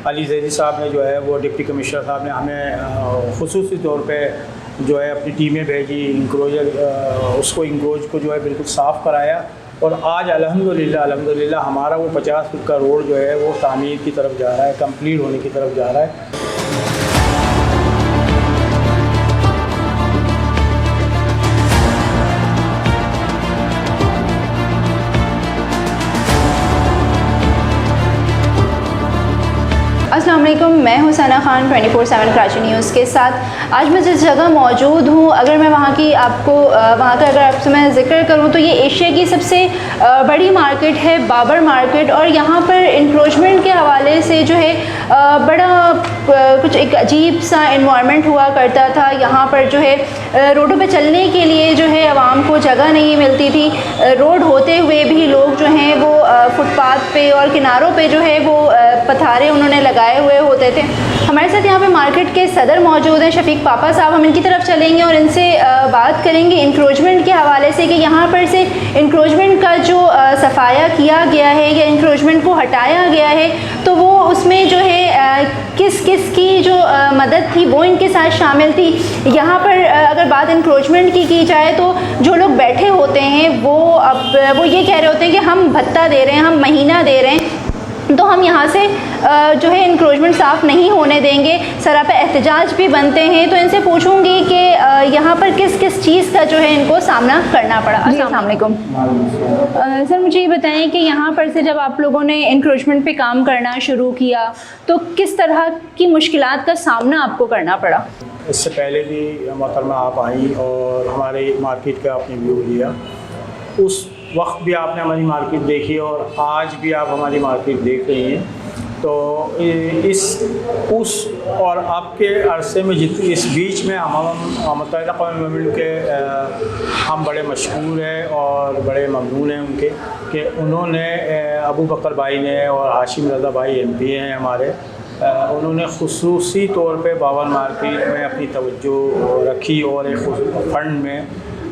अली जैदी साहब ने जो है वो डिप्टी कमिश्नर साहब ने हमें खुसूसी तौर पे जो है अपनी टीमें भेजी, इंक्रोज को जो है बिल्कुल साफ़ कराया। और आज अल्हम्दुलिल्लाह हमारा वो 50 फुट का रोड जो है वो तामीर की तरफ जा रहा है, कंप्लीट होने की तरफ जा रहा है। अस्सलाम वालेकुम, मैं हूं सना खान 24/7 कराची न्यूज़ के साथ। आज मैं जिस जगह मौजूद हूं, अगर मैं वहां का अगर आपसे मैं ज़िक्र करूं तो ये एशिया की सबसे बड़ी मार्केट है, बाबर मार्केट। और यहां पर इंक्रोचमेंट के हवाले से जो है बड़ा कुछ एक अजीब सा इन्वायरमेंट हुआ करता था। यहाँ पर जो है रोडों पे चलने के लिए जो है आवाम को जगह नहीं मिलती थी। रोड होते हुए भी लोग जो हैं वो फुटपाथ पे और किनारों पे जो है वो पथारे उन्होंने लगाए हुए होते थे। हमारे साथ यहाँ पे मार्केट के सदर मौजूद हैं, शफीक पापा साहब। हम इनकी तरफ चलेंगे और इनसे बात करेंगे इंक्रोचमेंट के हवाले से कि यहाँ पर से इंक्रोचमेंट का जो सफाया किया गया है या इंक्रोचमेंट को हटाया गया है, तो वो उसमें जो है किस किस की जो मदद थी वो इनके साथ शामिल थी। यहाँ पर अगर बात इंक्रोचमेंट की जाए तो जो लोग बैठे होते हैं वो ये कह रहे होते हैं कि हम भत्ता दे रहे हैं, हम महीना दे रहे हैं, तो हम यहाँ से जो है इंक्रोचमेंट साफ़ नहीं होने देंगे। सरापा एहतजाज भी बनते हैं। तो इनसे पूछूंगी कि यहाँ पर किस किस चीज़ का जो है इनको सामना करना पड़ा। अस्सलाम वालेकुम सर, मुझे ये बताएं कि यहाँ पर से जब आप लोगों ने इंक्रोचमेंट पे काम करना शुरू किया तो किस तरह की मुश्किलात का सामना आपको करना पड़ा? इससे पहले भी मोहतरमा आप आई और हमारे मार्केट का आपने व्यू लिया। उस वक्त भी आपने हमारी मार्केट देखी और आज भी आप हमारी मार्केट देख रही हैं। तो और आपके अरसे में इस बीच में हम मुत्तहिदा क़ौम के हम बड़े मशहूर हैं और बड़े ममनून हैं उनके कि उन्होंने अबू बकर भाई ने और हाशिम रज़ा भाई MP हैं हमारे, उन्होंने खुसूसी तौर पे बाबर मार्केट में अपनी तवज्जो रखी और एक फ़ंड में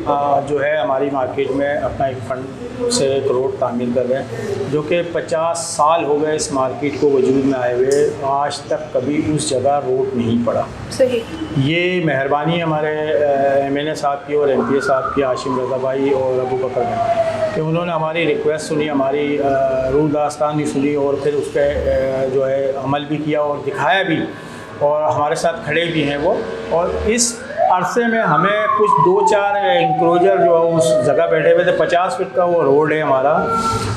जो है हमारी मार्केट में अपना एक फ़ंड से एक रोड तामीर कर रहे हैं, जो कि 50 साल हो गए इस मार्केट को वजूद में आए हुए, आज तक कभी उस जगह रोड नहीं पड़ा। सही, ये मेहरबानी हमारे MNA साहब की और MPA साहब की, हाशिम रज़ा भाई और अबू बकर भाई, कि उन्होंने हमारी रिक्वेस्ट सुनी, हमारी रूह दास्तान भी सुनी और फिर उस पर जो है अमल भी किया और दिखाया भी, और हमारे साथ खड़े भी हैं वो। और इस अरसे में हमें कुछ 2-4 इंक्रोजर जो है उस जगह बैठे हुए थे। 50 फीट का वो रोड है हमारा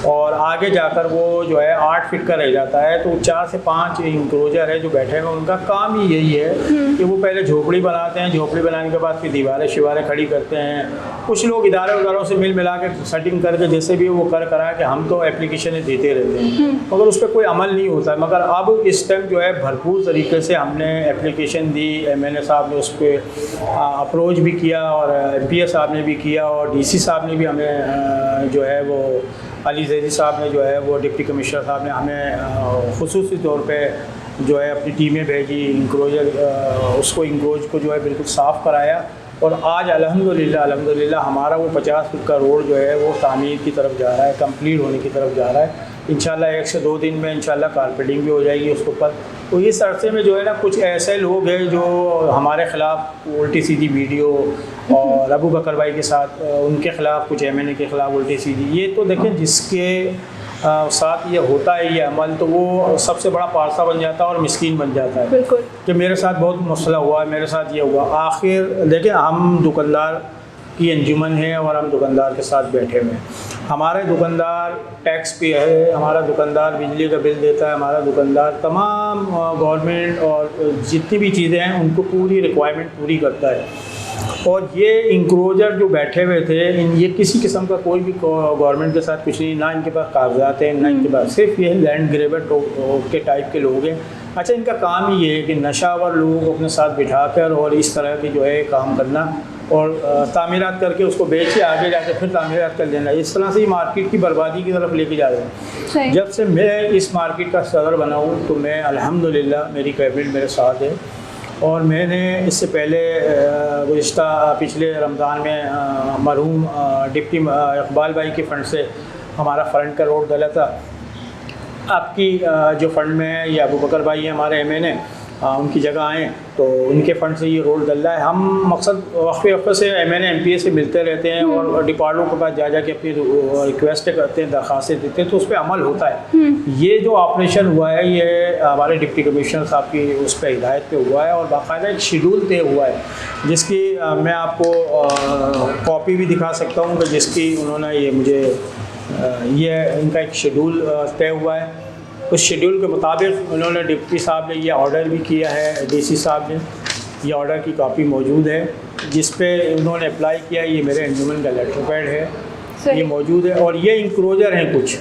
और आगे जाकर वो जो है 8 फीट का रह जाता है। तो 4 से 5 इंक्रोजर है जो बैठे हुए, उनका काम ही यही है कि वो पहले झोपड़ी बनाते हैं, झोपड़ी बनाने के बाद फिर दीवारें शिवारें खड़ी करते हैं। कुछ लोग इदारों से मिला के सेटिंग करके जैसे भी वो करा कि हम तो एप्लीकेशन देते रहते हैं, मगर उस पर कोई अमल नहीं होता है। मगर अब इस टाइम जो है भरपूर तरीके से हमने एप्लीकेशन दी, MNA साहब ने उस पर अप्रोच भी किया और MPA साहब ने भी किया और DC साहब ने भी हमें जो है वो अली जैदी साहब ने जो है वो डिप्टी कमिश्नर साहब ने हमें खुसूसी तौर पे जो है अपनी टीमें भेजी, इंक्रोज को जो है बिल्कुल साफ़ कराया। और आज अल्हम्दुलिल्लाह हमारा वो 50 फुट का रोड जो है वो तामीर की तरफ जा रहा है, कंप्लीट होने की तरफ जा रहा है। इंशाल्लाह 1 से 2 दिन में इंशाल्लाह कारपेटिंग भी हो जाएगी उसके ऊपर। तो इस अरसे में जो है ना कुछ ऐसे लोग हैं जो हमारे ख़िलाफ़ उल्टी सीधी वीडियो, और अबू बकर भाई के साथ उनके ख़िलाफ़ कुछ MNA के ख़िलाफ़ उल्टी सीधी, ये तो देखें जिसके साथ ये होता है ये अमल, तो वो सबसे बड़ा पारसा बन जाता है और मिस्कीन बन जाता है। बिल्कुल, कि मेरे साथ बहुत मसला हुआ, मेरे साथ ये हुआ। आखिर देखें, हम दुकानदार की अंजुमन है और हम दुकानदार के साथ बैठे हुए हैं। हमारे दुकानदार टैक्स पे है, हमारा दुकानदार बिजली का बिल देता है, हमारा दुकानदार तमाम गवर्नमेंट और जितनी भी चीज़ें हैं उनको पूरी रिक्वायरमेंट पूरी करता है। और ये इंक्रोजर जो बैठे हुए थे, ये किसी किस्म का कोई भी गवर्नमेंट के साथ कुछ नहीं, ना इनके पास कागजात हैं, ना इनके पास, सिर्फ ये लैंड ग्रेबर के टाइप के लोग हैं। अच्छा, इनका काम ही ये है कि नशावर लोग अपने साथ बिठाकर और इस तरह की जो है काम करना और तामीरात करके उसको बेच के आगे जाके फिर तामीरात कर देना। इस तरह से ये मार्केट की बर्बादी की तरफ लेके जा रहे हैं। जब से मैं इस मार्केट का सदर बना हूँ तो मैं अल्हम्दुलिल्लाह मेरी कैबिनेट मेरे साथ है। और मैंने इससे पहले गुज़िश्ता पिछले रमज़ान में मरहूम डिप्टी इकबाल भाई के फ़ंड से हमारा फ्रंट का रोड डला था। आपकी जो फंड में है ये अबू बकर भाई हैं हमारे MN उनकी जगह आएँ तो उनके फ़ंड से ये रोल डल रहा है। हम मकसद वक्त से MN MPA से मिलते रहते हैं और डिपार्टमेंट के पास जा के अपनी रिक्वेस्ट करते हैं, दरख्वास्तें देते हैं, तो उस पर अमल होता है। ये जो ऑपरेशन हुआ है ये हमारे डिप्टी कमिश्नर साहब की उस पर हिदायत पे हुआ है और बाकायदा एक शेड्यूल तय हुआ है, जिसकी मैं आपको कॉपी भी दिखा सकता हूँ कि जिसकी उन्होंने ये मुझे ये इनका एक शेड्यूल तय हुआ है। उस शेड्यूल के मुताबिक उन्होंने डिप्टी साहब ने ये ऑर्डर भी किया है, DC साहब ने ये ऑर्डर की कॉपी मौजूद है जिस पे उन्होंने अप्लाई किया। ये मेरे अंजुमन का लेटर पैड है, ये मौजूद है और ये इंक्रोजर हैं कुछ।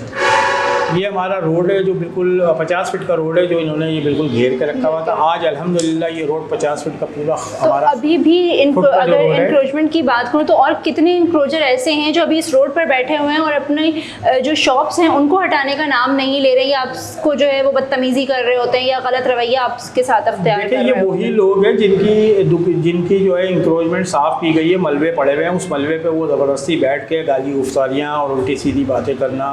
ये हमारा रोड है जो बिल्कुल 50 फीट का रोड है जो इन्होंने ये बिल्कुल घेर के रखा हुआ था। आज अल्हम्दुलिल्लाह ये रोड 50 फीट का पूरा हमारा। तो अभी भी अगर इंक्रोचमेंट की बात करूँ तो और कितने इंक्रोचर ऐसे हैं जो अभी इस रोड पर बैठे हुए हैं और अपने जो शॉप्स हैं उनको हटाने का नाम नहीं ले रहे, या आपको जो है वो बदतमीज़ी कर रहे होते हैं या गलत रवैया आपके साथ अख्तियार कर रहे हैं? ये वही लोग हैं जिनकी जो है इंक्रोचमेंट साफ़ की गई है, मलबे पड़े हुए हैं, उस मलबे पर वो ज़बरदस्ती बैठ के गाली गुफ्तारियाँ और उल्टी सीधी बातें करना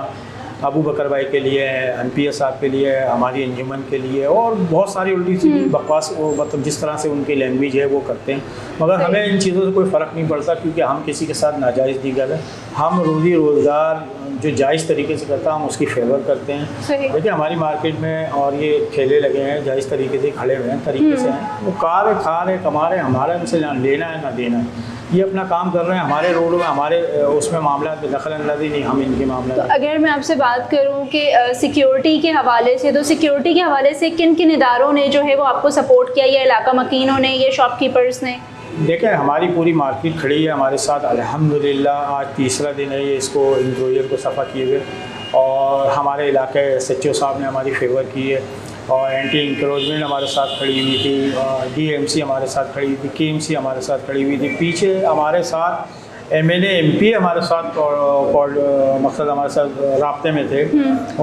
अबू बकर भाई के लिए, MPA साहब के लिए, हमारी अंजुमन के लिए और बहुत सारी उल्टी सीधी बकवास, वो मतलब जिस तरह से उनकी लैंग्वेज है वो करते हैं। मगर हमें इन चीज़ों से कोई फ़र्क नहीं पड़ता क्योंकि हम किसी के साथ नाजायज़ नहीं कर रहे। हम रोज़ी रोज़गार जो जायज़ तरीके से करता हम उसकी फेवर करते हैं। देखिए हमारी मार्केट में और ये ठेले लगे हैं जायज़ तरीके से खड़े हुए हैं, तरीके से हैं, वो कार है, खा रहे, कमा रहे, हमारा इनसे ना लेना है ना देना है। ये अपना काम कर रहे हैं, हमारे रोड में हमारे उसमें मामला में दखल अंदाजी नहीं, हम इनके मामला। तो अगर मैं आपसे बात करूं कि सिक्योरिटी के हवाले से, तो सिक्योरिटी के हवाले से किन किन इदारों ने जो है वो आपको सपोर्ट किया, या इलाका मकीनों ने, ये शॉपकीपर्स ने? देखें हमारी पूरी मार्केट खड़ी है हमारे साथ अल्हम्दुलिल्लाह। आज तीसरा दिन है ये इसको इंक्रोजर को सफ़ा किए हुए और हमारे इलाके SHO साहब ने हमारी फेवर की है और एंटी इंक्रोचमेंट हमारे साथ खड़ी हुई थी, DMC हमारे साथ खड़ी हुई थी, KMC हमारे साथ खड़ी हुई थी, पीछे हमारे साथ MNA MPA हमारे साथ मकसद हमारे साथ राब्ते में थे।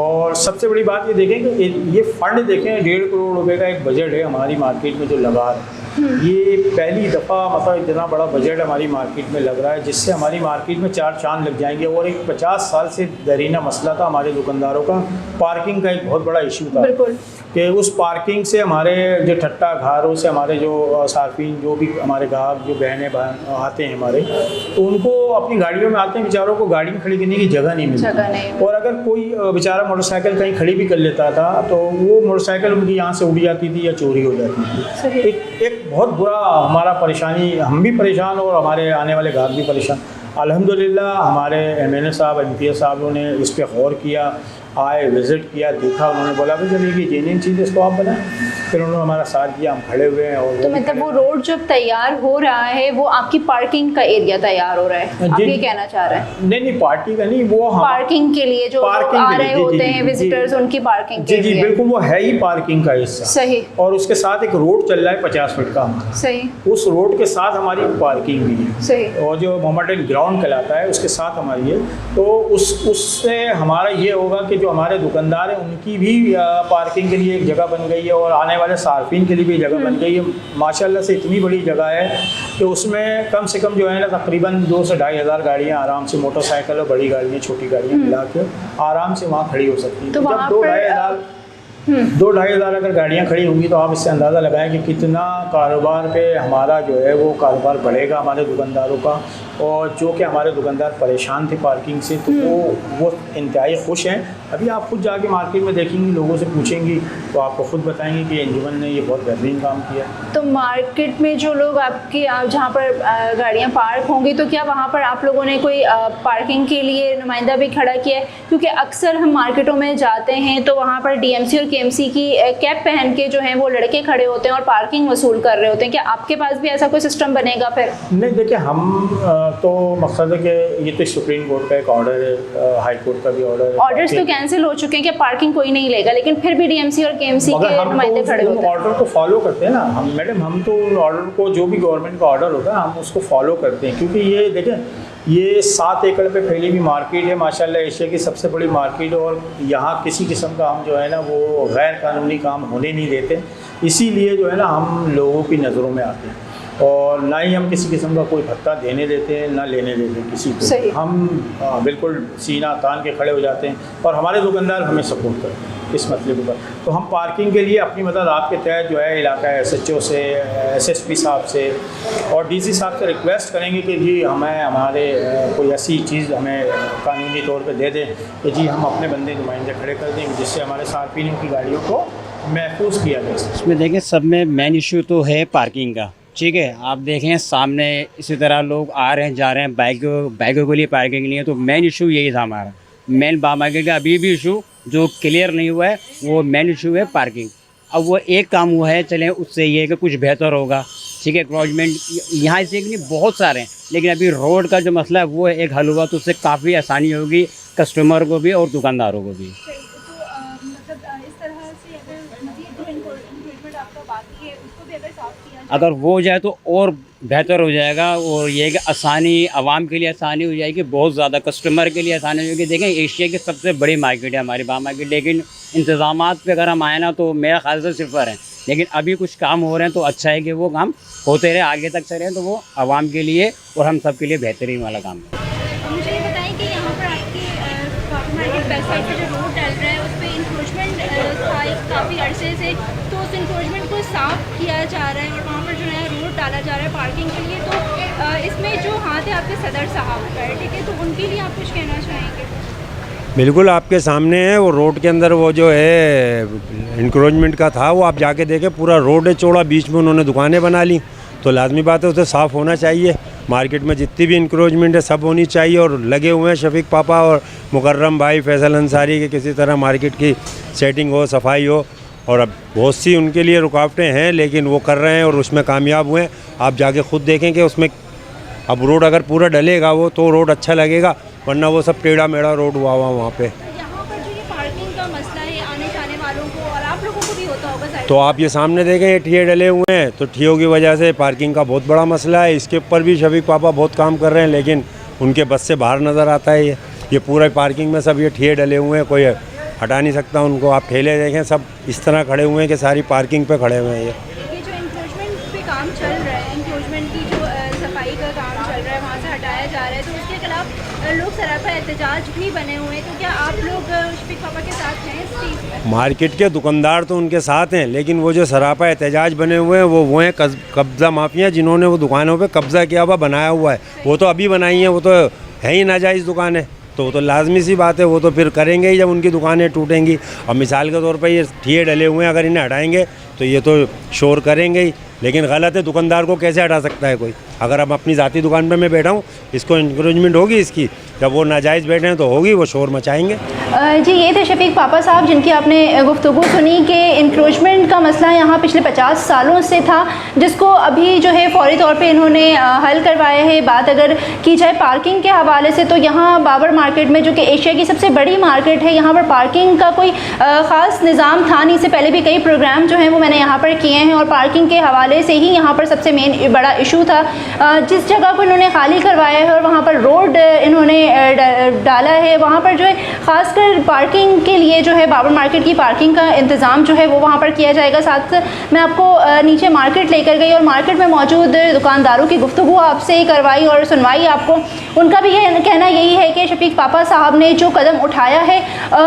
और सबसे बड़ी बात ये देखें कि ये फंड देखें 1.5 करोड़ रुपए का एक बजट है हमारी मार्केट में जो लगा है। ये पहली दफ़ा मतलब इतना बड़ा बजट हमारी मार्केट में लग रहा है जिससे हमारी मार्केट में 4 चांद लग जाएंगे। और एक 50 साल से दरीना मसला था हमारे दुकानदारों का, पार्किंग का एक बहुत बड़ा इशू था कि उस पार्किंग से हमारे जो ठट्टा घारों से हमारे जो सार्फिन जो भी हमारे गाहक जो बहनें आते हैं हमारे, तो उनको अपनी गाड़ियों में आते हैं, बेचारों को गाड़ी में खड़ी करने की जगह नहीं मिलती। और अगर कोई बेचारा मोटरसाइकिल कहीं खड़ी भी कर लेता था तो वो मोटरसाइकिल उनकी यहाँ से उड़ जाती थी या चोरी हो जाती थी। एक बहुत बुरा हमारा परेशानी, हम भी परेशान और हमारे आने वाले गाहक भी परेशान। अल्हम्दुलिल्लाह हमारे MNA साहब MPA साहबों ने इस पर गौर किया, आए, विज़िट किया, देखा, उन्होंने बोला भाई जब ये जेन्युइन चीज़ इसको आप बनाएं। फिर उन्होंने हमारा साथ दिया, हम खड़े हुए हैं। और तो मतलब वो रोड जब तैयार हो रहा है वो आपकी पार्किंग का एरिया तैयार हो रहा है, आप ये कहना चाह रहे हैं? नहीं पार्टी का नहीं, वो पार्किंग के लिए जो आ रहे होते हैं विजिटर्स, उनकी पार्किंग के लिए। जी बिल्कुल, वो है ही पार्किंग का हिस्सा। सही। और उसके साथ एक रोड चल रहा है 50 फीट का। सही। उस रोड के साथ हमारी पार्किंग भी है। सही। और जो मोमेंटल ग्राउंड कहलाता है उसके साथ हमारी है। तो उससे हमारा ये होगा कि जो हमारे दुकानदार हैं उनकी भी पार्किंग के लिए एक जगह बन गई है और आने वाले सार्फिन के लिए भी जगह बन गई है। माशाल्लाह से इतनी बड़ी जगह है कि उसमें कम से कम जो है ना तकरीबन 2 से 2.5 हज़ार गाड़ियाँ आराम से, मोटरसाइकिल और बड़ी गाड़ियाँ छोटी गाड़ियाँ मिला के आराम से वहाँ खड़ी हो सकती हैं। तो जब 2-2.5 हज़ार अगर गाड़ियाँ खड़ी होंगी तो आप इससे अंदाज़ा लगाएं कि कितना कारोबार पे हमारा जो है वो कारोबार बढ़ेगा हमारे दुकानदारों का। और जो कि हमारे दुकानदार परेशान थे पार्किंग से, तो वो इंतहाई खुश हैं। अभी आप खुद जाके मार्केट में देखेंगी, लोगों से पूछेंगी तो आपको खुद बताएंगे कि अंजुमन ने ये बहुत बेहतरीन काम किया। तो मार्केट में जो लोग आपके जहाँ पर गाड़ियाँ पार्क होंगी, तो क्या वहाँ पर आप लोगों ने कोई पार्किंग के लिए नुमाइंदा भी खड़ा किया है? क्योंकि अक्सर हम मार्केटों में जाते हैं तो वहाँ पर DMC और KMC की कैप पहन के जो हैं वो लड़के खड़े होते हैं और पार्किंग वसूल कर रहे होते हैं। क्या आपके पास भी ऐसा कोई सिस्टम बनेगा फिर? नहीं, देखिए हम तो मकसद है कि ये तो सुप्रीम कोर्ट का एक ऑर्डर है, हाई कोर्ट का भी ऑर्डर है। ऑर्डर्स तो कैंसिल हो चुके हैं कि पार्किंग कोई नहीं लेगा, लेकिन फिर भी DMC और KMC के नुमाइंदे खड़े होते हैं। ऑर्डर को फॉलो करते हैं ना हम मैडम, हम तो ऑर्डर को, जो भी गवर्नमेंट का ऑर्डर होता है हम उसको फॉलो करते हैं। क्योंकि ये देखें, ये 7 एकड़ पे फैली हुई मार्केट है माशाल्लाह, एशिया की सबसे बड़ी मार्केट है। और यहाँ किसी किस्म का हम जो है ना वो गैर कानूनी काम होने नहीं देते। इसीलिए जो है ना हम लोगों की नज़रों में आते हैं और ना ही हम किसी किस्म का कोई भत्ता देने देते हैं ना लेने देते हैं किसी को। हम बिल्कुल सीना तान के खड़े हो जाते हैं और हमारे दुकानदार हमें सपोर्ट करते हैं। इस मसले के ऊपर। तो हम पार्किंग के लिए अपनी मतलब आपके तहत जो है इलाका SHO से, SSP साहब से और DC साहब से रिक्वेस्ट करेंगे कि जी हमें हमारे कोई ऐसी चीज़ हमें कानूनी तौर पे दे दें कि जी हम अपने बंदे नुमाइंदे खड़े कर देंगे जिससे हमारे सार्फिन की गाड़ियों को महफूज किया जा सके। इसमें देखें सब में मेन इशू तो है पार्किंग का, ठीक है। आप देखें सामने इसी तरह लोग आ रहे हैं जा रहे हैं बाइकों के लिए पार्किंग नहीं है, तो मेन इशू यही था हमारा। मेन मार्केट का अभी भी इशू जो क्लियर नहीं हुआ है वो मेन इशू है पार्किंग। अब वो एक काम हुआ है, चलें उससे ये है कि कुछ बेहतर होगा, ठीक है। एक्रॉचमेंट यहाँ से नहीं बहुत सारे हैं, लेकिन अभी रोड का जो मसला है वो एक हल हुआ तो उससे काफ़ी आसानी होगी कस्टमर को भी और दुकानदारों को भी। अगर वो हो जाए तो और बेहतर हो जाएगा, और ये है कि आसानी आवाम के लिए आसानी हो जाएगी, बहुत ज़्यादा कस्टमर के लिए आसानी हो जाएगी। देखें एशिया की सबसे बड़ी मार्केट है हमारी बाम मार्केट, लेकिन इंतज़ामात पे अगर हम आए ना तो मेरा ख्याल से सिफर हैं, लेकिन अभी कुछ काम हो रहे हैं तो अच्छा है कि वो काम होते रहे, आगे तक चले, तो वो आवाम के लिए और हम सब के लिए बेहतरीन वाला काम है। मुझे ये बताएं कि यहाँ पर आपकी मार्केट बैक साइड से जो रोड डल रहा है उस पर इंक्रोचमेंट था काफ़ी अरसे से, तो उस इंक्रोचमेंट को साफ़ किया जा रहा है और वहाँ पर जो है रोड डाला जा रहा है पार्किंग के लिए। तो इसमें जो हाथ है आपके सदर साहब का है, ठीक है, तो उनके लिए आप कुछ कहना चाहेंगे? बिल्कुल आपके सामने है, वो रोड के अंदर वो जो है इंक्रोचमेंट का था वो आप जाके देखें, पूरा रोड है चौड़ा, बीच में उन्होंने दुकानें बना ली, तो लाजमी बात है उसे साफ़ होना चाहिए। मार्केट में जितनी भी इंक्रोचमेंट है सब होनी चाहिए, और लगे हुए हैं शफीक पापा और मुकर्रम भाई फैसल अंसारी के किसी तरह मार्केट की सेटिंग हो, सफाई हो। और अब बहुत सी उनके लिए रुकावटें हैं लेकिन वो कर रहे हैं और उसमें कामयाब हुए हैं। आप जाके खुद देखें कि उसमें अब रोड अगर पूरा डलेगा वो तो रोड अच्छा लगेगा, वरना वो सब टेढ़ा मेढ़ा रोड हुआ वहाँ पे। यहाँ पर जो ये पार्किंग का मसला है आने जाने वालों को और आप लोगों को भी होता होगा साइड, तो आप ये सामने देखें ये ठिये डले हुए हैं, तो ठियों की वजह से पार्किंग का बहुत बड़ा मसला है। इसके ऊपर भी शफीक पापा बहुत काम कर रहे हैं, लेकिन उनके बस से बाहर नज़र आता है। ये पूरा पार्किंग में सब ये ठिये डले हुए हैं, कोई हटा नहीं सकता उनको। आप ठेले देखें सब इस तरह खड़े हुए हैं कि सारी पार्किंग पे खड़े हुए हैं। ये जो इंक्रोचमेंट पे काम चल रहा है, इंक्रोचमेंट की जो सफाई का काम चल रहा है वहाँ से हटाया जा रहा है, तो उसके खिलाफ लोग सरापा एहतजाज भी बने हुए हैं, तो क्या आप लोग शफीक पापा के साथ हैं इस चीज़ में? मार्केट के दुकानदार तो उनके साथ हैं, लेकिन वो जो सरापा एहतजाज बने हुए हैं वो हैं कब्ज़ा माफिया, जिन्होंने वो दुकानों पे कब्ज़ा किया हुआ बनाया हुआ है। वो तो अभी बनाई हैं, वो तो है ही नाजायज़ दुकानें, तो वो तो लाजमी सी बात है, वो तो फिर करेंगे ही जब उनकी दुकानें टूटेंगी। और मिसाल के तौर पर ये ठिये डले हुए हैं, अगर इन्हें हटाएंगे तो ये तो शोर करेंगे ही, लेकिन गलत है, दुकानदार को कैसे हटा सकता है कोई? अगर हम अपनी ज़ाती दुकान पे मैं बैठा हूँ, इसको इंक्रोचमेंट होगी इसकी, जब वो नाजायज़ बैठे हैं तो होगी, वो शोर मचाएंगे। जी ये थे शफीक पापा साहब जिनकी आपने गुफ्तगू सुनी कि इंक्रोचमेंट का मसला यहाँ पिछले 50 सालों से था, जिसको अभी जो है फौरी तौर पे इन्होंने हल करवाया है। बात अगर की जाए पार्किंग के हवाले से, तो यहाँ बाबर मार्केट में जो कि एशिया की सबसे बड़ी मार्केट है, यहाँ पर पार्किंग का कोई ख़ास निज़ाम था नहीं। इससे पहले भी कई प्रोग्राम जो हैं वो मैंने यहाँ पर किए हैं, और पार्किंग के हवाले से ही यहाँ पर सबसे मेन बड़ा इशू था। जिस जगह को इन्होंने खाली करवाया है और वहाँ पर रोड इन्होंने डाला है, वहाँ पर जो है ख़ासकर पार्किंग के लिए जो है बाबर मार्केट की पार्किंग का इंतज़ाम जो है वो वहाँ पर किया जाएगा। साथ मैं आपको नीचे मार्केट लेकर गई और मार्केट में मौजूद दुकानदारों की गुफ्तगू आपसे करवाई और सुनवाई आपको। उनका भी ये कहना यही है कि शफीक पापा साहब ने जो कदम उठाया है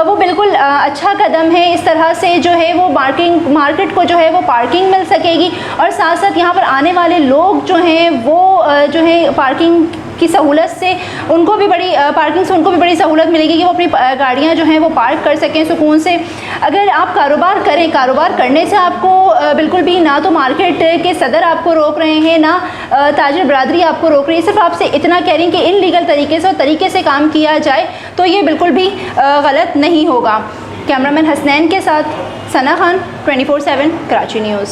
वो बिल्कुल अच्छा कदम है। इस तरह से जो है वो मार्केट को जो है वो पार्किंग मिल सकेगी, और साथ साथ यहाँ पर आने वाले लोग जो हैं वो जो है पार्किंग की सहूलत से उनको भी बड़ी सहूलत मिलेगी कि वो अपनी गाड़ियाँ जो हैं वो पार्क कर सकें सुकून से। अगर आप कारोबार करने से आपको बिल्कुल भी ना तो मार्केट के सदर आपको रोक रहे हैं, ना ताजिर बरादरी आपको रोक रही है, सिर्फ आपसे इतना कह रही हैं कि इनलीगल तरीके से और तरीके से काम किया जाए, तो ये बिल्कुल भी गलत नहीं होगा। कैमरामैन हसनैन के साथ सना खान, 24/7 कराची न्यूज़।